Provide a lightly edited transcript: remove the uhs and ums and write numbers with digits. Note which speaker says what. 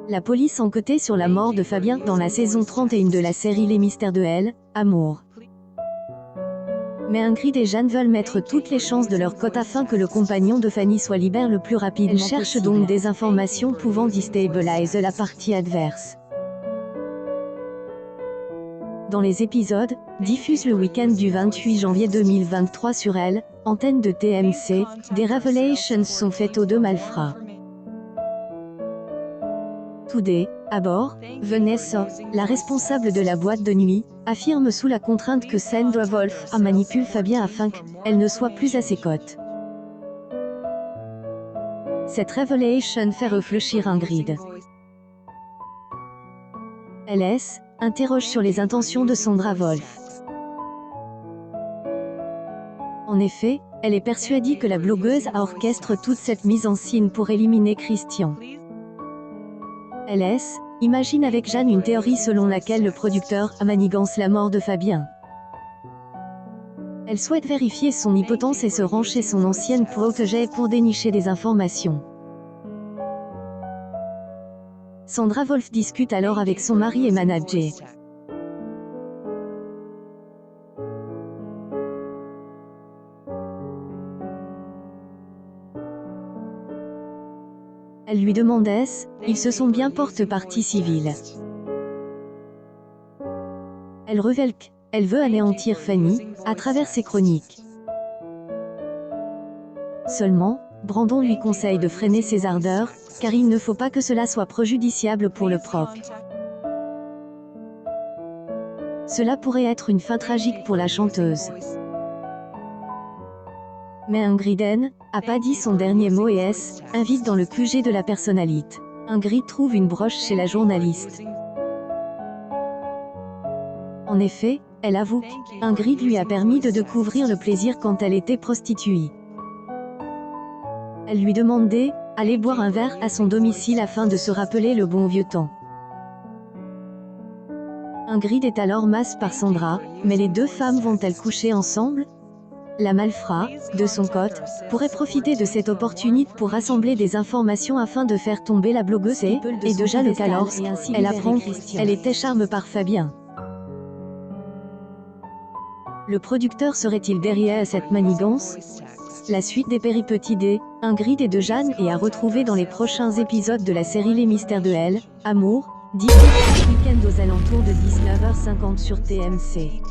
Speaker 1: La police enquêtait sur la mort de Fabien dans la saison 31 de la série Les Mystères de Elle, Amour. Mais Ingrid et Jeanne veulent mettre toutes les chances de leur côté afin que le compagnon de Fanny soit libéré le plus rapidement possible. Elles cherchent donc des informations pouvant déstabiliser la partie adverse. Dans les épisodes, diffusés le week-end du 28 janvier 2023 sur Elle, antenne de TMC, des révélations sont faites aux deux malfrats. Today, à bord, Vanessa, la responsable de la boîte de nuit, affirme sous la contrainte que Sandra Wolf a manipulé Fabien afin qu'elle ne soit plus à ses côtés. Cette révélation fait réfléchir Ingrid. LS interroge sur les intentions de Sandra Wolf. En effet, elle est persuadée que la blogueuse a orchestré toute cette mise en scène pour éliminer Christian. LS imagine avec Jeanne une théorie selon laquelle le producteur a manigancé la mort de Fabien. Elle souhaite vérifier son hypothèse et se rend chez son ancienne protégée pour dénicher des informations. Sandra Wolf discute alors avec son mari et manager. Elle lui demande ils se sont bien portés partie civile. Elle révèle qu'elle veut anéantir Fanny, à travers ses chroniques. Seulement, Brandon lui conseille de freiner ses ardeurs, car il ne faut pas que cela soit préjudiciable pour le propre. Cela pourrait être une fin tragique pour la chanteuse. Mais Ingrid n'a pas dit son dernier mot et invite dans le QG de la personnalité. Ingrid trouve une broche chez la journaliste. En effet, elle avoue qu'Ingrid lui a permis de découvrir le plaisir quand elle était prostituée. Elle lui demande d'aller boire un verre à son domicile afin de se rappeler le bon vieux temps. Ingrid est alors masse par Sandra, mais les deux femmes vont-elles coucher ensemble? La malfrat, de son côté, pourrait profiter de cette opportunité pour rassembler des informations afin de faire tomber la blogueuse et déjà le cas lorsqu'elle apprend qu'elle était charmée par Fabien. Le producteur serait-il derrière cette manigance? La suite des péripéties d'Ingrid et de Jeanne est à retrouver dans les prochains épisodes de la série Les Mystères de Elle, Amour, diffusée ce week-end aux alentours de 19h50 sur TMC.